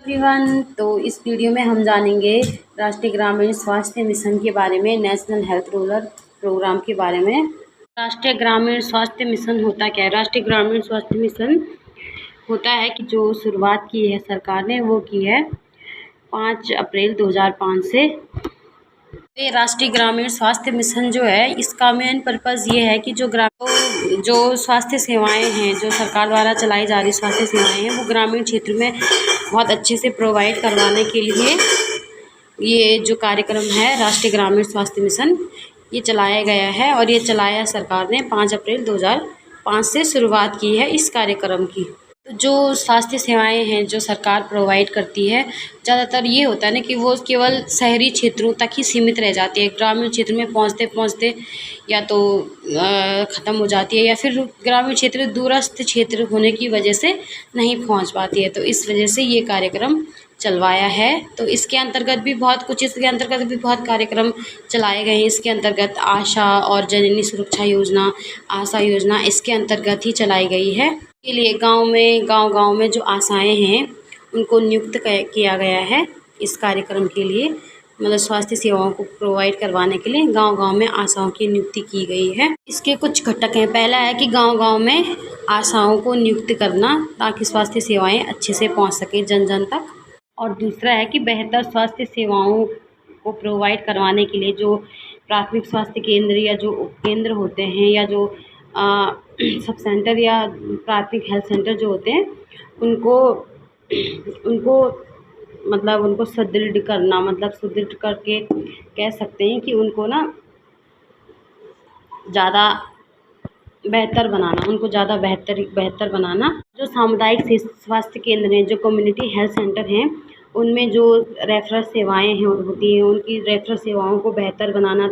Everyone, तो इस video में हम जानेंगे राष्ट्रीय ग्रामीण स्वास्थ्य मिशन के बारे में, नेशनल हेल्थ रूरल प्रोग्राम के बारे में। राष्ट्रीय ग्रामीण स्वास्थ्य मिशन होता क्या है? राष्ट्रीय ग्रामीण स्वास्थ्य मिशन होता है कि जो शुरुआत की है सरकार ने, वो की है 5 अप्रैल 2005 से। ये राष्ट्रीय ग्रामीण स्वास्थ्य मिशन जो है, इसका मेन पर्पज़ ये है कि जो स्वास्थ्य सेवाएं हैं, जो सरकार द्वारा चलाई जा रही स्वास्थ्य सेवाएं हैं, वो ग्रामीण क्षेत्र में बहुत अच्छे से प्रोवाइड करवाने के लिए ये जो कार्यक्रम है राष्ट्रीय ग्रामीण स्वास्थ्य मिशन, ये चलाया गया है। और ये चलाया सरकार ने 5 अप्रैल 2005 से शुरुआत की है इस कार्यक्रम की। जो स्वास्थ्य सेवाएं हैं जो सरकार प्रोवाइड करती है, ज़्यादातर ये होता है ना कि वो केवल शहरी क्षेत्रों तक ही सीमित रह जाती है। ग्रामीण क्षेत्र में पहुंचते पहुंचते या तो ख़त्म हो जाती है, या फिर ग्रामीण क्षेत्र दूरस्थ क्षेत्र होने की वजह से नहीं पहुंच पाती है। तो इस वजह से ये कार्यक्रम चलवाया है। तो इसके अंतर्गत भी बहुत कार्यक्रम चलाए गए हैं। इसके अंतर्गत आशा और जननी सुरक्षा योजना, आशा योजना इसके अंतर्गत ही चलाई गई है। के लिए गांव में जो आशाएं हैं उनको नियुक्त किया गया है इस कार्यक्रम के लिए, मतलब स्वास्थ्य सेवाओं को प्रोवाइड करवाने के लिए गांव में आशाओं की नियुक्ति की गई है। इसके कुछ घटक हैं। पहला है कि गांव में आशाओं को नियुक्त करना ताकि स्वास्थ्य सेवाएं अच्छे से पहुंच सके जन जन तक। और दूसरा है कि बेहतर स्वास्थ्य सेवाओं को प्रोवाइड करवाने के लिए जो प्राथमिक स्वास्थ्य केंद्र या जो उपकेंद्र होते हैं, या जो सब सेंटर या प्राथमिक हेल्थ सेंटर जो होते हैं, उनको सुदृढ़ करना, मतलब सुदृढ़ करके कह सकते हैं कि उनको ना ज़्यादा बेहतर बनाना। जो सामुदायिक स्वास्थ्य केंद्र हैं, जो कम्युनिटी हेल्थ सेंटर हैं, उनमें जो रेफरल सेवाएं होती हैं, उनकी रेफरल सेवाओं को बेहतर बनाना,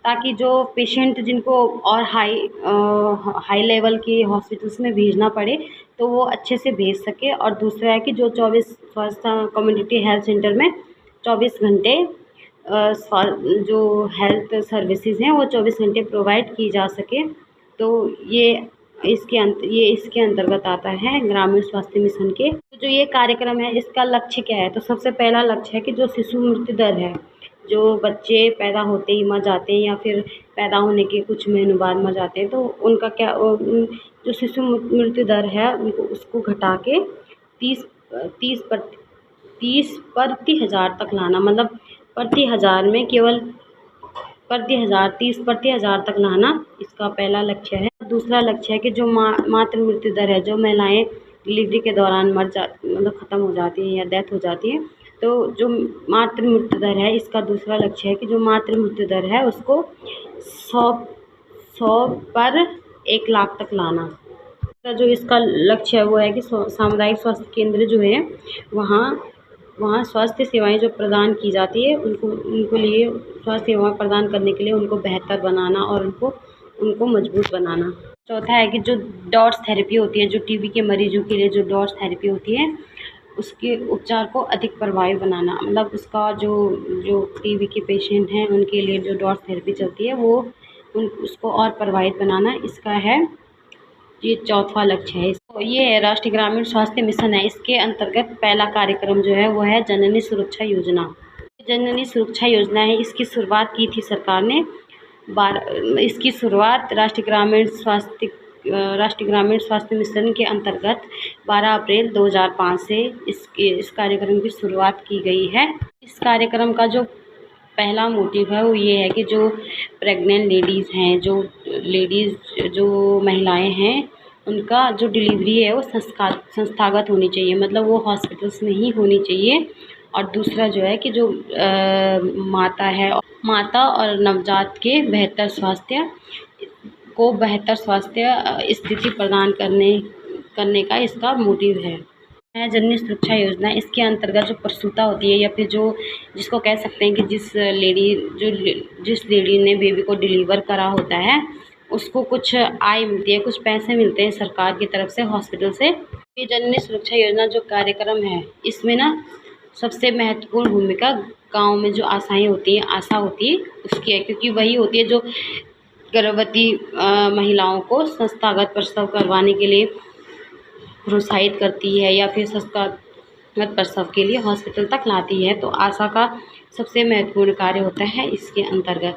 ताकि जो पेशेंट जिनको और हाई लेवल के हॉस्पिटल्स में भेजना पड़े तो वो अच्छे से भेज सके। और दूसरा है कि जो 24 कम्युनिटी हेल्थ सेंटर में 24 घंटे जो हेल्थ सर्विसेज हैं वो 24 घंटे प्रोवाइड की जा सके। तो ये इसके अंतर्गत आता है ग्रामीण स्वास्थ्य मिशन के। तो जो ये कार्यक्रम है, इसका लक्ष्य क्या है? तो सबसे पहला लक्ष्य है कि जो शिशु मृत्यु दर है, जो बच्चे पैदा होते ही मर जाते हैं या फिर पैदा होने के कुछ महीनों बाद मर जाते हैं, तो उनका जो शिशु मृत्यु दर है उनको उसको घटा के 30 प्रति हज़ार तक लाना, मतलब प्रति हज़ार में केवल प्रति हज़ार 30 प्रति हज़ार तक लाना, इसका पहला लक्ष्य है। दूसरा लक्ष्य है कि जो मातृ मृत्यु दर है, जो महिलाएं डिलीवरी के दौरान मतलब ख़त्म हो जाती हैं या डेथ हो जाती है, तो जो मातृ मृत्यु दर है, इसका दूसरा लक्ष्य है कि जो मातृ मृत्यु दर है उसको 100 पर 1 लाख तक लाना। जो इसका लक्ष्य है वो है कि सामुदायिक स्वास्थ्य केंद्र जो है, वहाँ स्वास्थ्य सेवाएं जो प्रदान की जाती है उनको लिए स्वास्थ्य सेवाएं प्रदान करने के लिए उनको बेहतर बनाना और उनको मजबूत बनाना। चौथा है कि जो डॉट्स थेरेपी होती है, जो टीबी के मरीजों के लिए जो डॉट्स थेरेपी होती है, उसके उपचार को अधिक प्रभावी बनाना, मतलब उसका जो टीबी के पेशेंट हैं उनके लिए जो डॉट्स थेरेपी चलती है वो उसको और प्रभावित बनाना, इसका है ये चौथा लक्ष्य है। तो ये है राष्ट्रीय ग्रामीण स्वास्थ्य मिशन है। इसके अंतर्गत पहला कार्यक्रम जो है वो है जननी सुरक्षा योजना। जननी सुरक्षा योजना है, इसकी शुरुआत की थी सरकार ने। इसकी शुरुआत राष्ट्रीय ग्रामीण स्वास्थ्य मिशन के अंतर्गत 12 अप्रैल 2005 से इस कार्यक्रम की शुरुआत की गई है। इस कार्यक्रम का जो पहला मोटिव है वो ये है कि जो प्रेग्नेंट लेडीज़ हैं, जो महिलाएं हैं, उनका जो डिलीवरी है वो संस्थागत होनी चाहिए, मतलब वो हॉस्पिटल्स में ही होनी चाहिए। और दूसरा जो है कि जो माता और नवजात के बेहतर स्वास्थ्य स्थिति प्रदान करने का इसका मोटिव है। जननी सुरक्षा योजना, इसके अंतर्गत जो प्रसूता होती है या फिर जिसको कह सकते हैं कि जिस लेडी ने बेबी को डिलीवर करा होता है, उसको कुछ आय मिलती है, कुछ पैसे मिलते हैं सरकार की तरफ से, हॉस्पिटल से। ये जननी सुरक्षा योजना जो कार्यक्रम है, इसमें ना सबसे महत्वपूर्ण भूमिका गाँव में जो आशा होती है उसकी है, क्योंकि वही होती है जो गर्भवती महिलाओं को संस्थागत प्रसव करवाने के लिए प्रोत्साहित करती है, या फिर प्रसव के लिए हॉस्पिटल तक लाती है। तो आशा का सबसे महत्वपूर्ण कार्य होता है इसके अंतर्गत।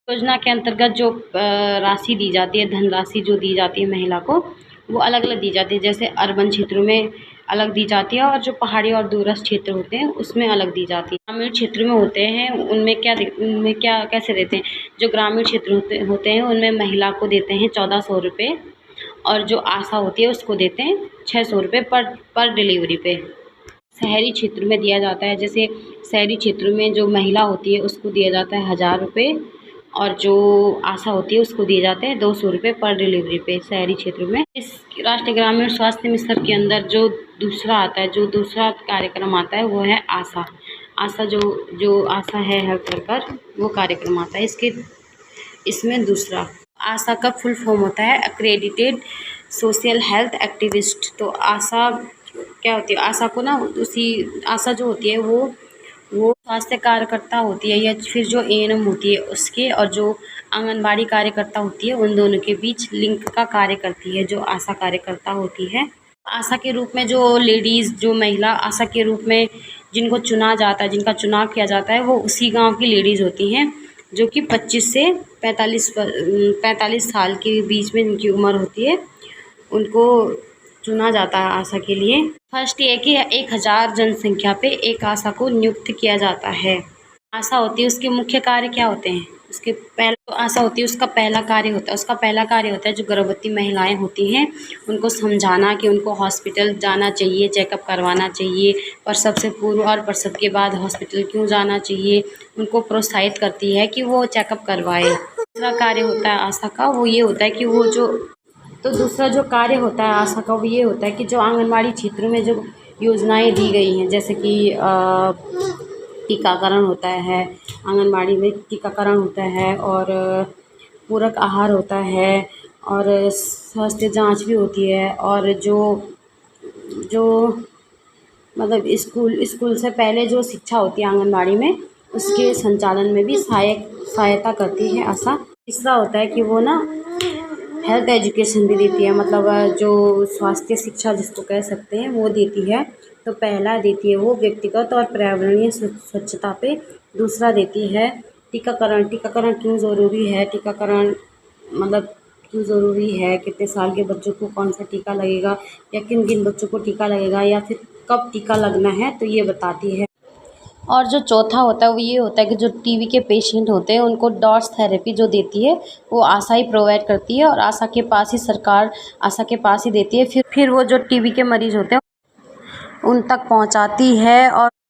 योजना के अंतर्गत जो राशि दी जाती है, धनराशि जो दी जाती है महिला को, वो अलग अलग दी जाती है। जैसे अर्बन क्षेत्रों में अलग दी जाती है और जो पहाड़ी और दूरस्थ क्षेत्र होते हैं उसमें अलग दी जाती है। ग्रामीण क्षेत्र में होते हैं उनमें क्या कैसे देते हैं? जो ग्रामीण क्षेत्र होते हैं उनमें महिला को देते हैं 1400 रुपये, और जो आशा होती है उसको देते हैं 600 रुपये पर डिलीवरी पे। शहरी क्षेत्र में दिया जाता है, जैसे शहरी क्षेत्र में जो महिला होती है उसको दिया जाता है 1000 रुपये, और जो आशा होती है उसको दिए जाते हैं 200 रुपये पर डिलीवरी पे शहरी क्षेत्र में। इस राष्ट्रीय ग्रामीण स्वास्थ्य मिशन के अंदर जो दूसरा कार्यक्रम आता है वो है आशा। आशा जो आशा है हेल्थ वर्कर, वो कार्यक्रम आता है। इसमें दूसरा आशा का फुल फॉर्म होता है एक्रेडिटेड सोशल हेल्थ एक्टिविस्ट। तो आशा क्या होती है? आशा को ना आशा जो होती है वो स्वास्थ्य कार्यकर्ता होती है, या फिर जो एएनएम होती है उसके, और जो आंगनबाड़ी कार्यकर्ता होती है उन दोनों के बीच लिंक का कार्य करती है जो आशा कार्यकर्ता होती है। आशा के रूप में जो लेडीज़, जो महिला आशा के रूप में जिनको चुना जाता है, जिनका चुनाव किया जाता है, वो उसी गांव की लेडीज़ होती हैं जो कि 25 से 45 साल के बीच में इनकी उम्र होती है। उनको चुना जाता है आशा के लिए। फर्स्ट ये कि 1000 जनसंख्या पे एक आशा को नियुक्त किया जाता है। आशा होती है, उसके मुख्य कार्य क्या होते हैं? उसका पहला कार्य होता है जो गर्भवती महिलाएं होती हैं उनको समझाना कि उनको हॉस्पिटल जाना चाहिए, चेकअप करवाना चाहिए, प्रसव से पूर्व और प्रसव के बाद हॉस्पिटल क्यों जाना चाहिए। उनको प्रोत्साहित करती है कि वो चेकअप करवाए। दूसरा कार्य होता है आशा का, वो ये होता है कि दूसरा जो कार्य होता है आशा का वो ये होता है कि जो आंगनबाड़ी क्षेत्रों में जो योजनाएं दी गई हैं, जैसे कि टीकाकरण होता है, आंगनबाड़ी में टीकाकरण होता है, और पूरक आहार होता है, और स्वास्थ्य जांच भी होती है, और जो मतलब स्कूल से पहले जो शिक्षा होती है आंगनबाड़ी में, उसके संचालन में भी सहायता करती है आशा। तीसरा होता है कि वो ना हेल्थ एजुकेशन भी देती है, मतलब जो स्वास्थ्य शिक्षा जिसको कह सकते हैं वो देती है। तो पहला देती है वो व्यक्तिगत और पर्यावरणीय स्वच्छता पे। दूसरा देती है टीकाकरण क्यों ज़रूरी है, टीकाकरण मतलब क्यों ज़रूरी है, कितने साल के बच्चों को कौन सा टीका लगेगा, या किन बच्चों को टीका लगेगा, या फिर कब टीका लगना है, तो ये बताती है। और जो चौथा होता है वो ये होता है कि जो टीबी के पेशेंट होते हैं उनको डॉट्स थेरेपी जो देती है वो आशा ही प्रोवाइड करती है, और आशा के पास ही सरकार आशा के पास ही देती है। फिर वो जो टीबी के मरीज़ होते हैं उन तक पहुंचाती है। और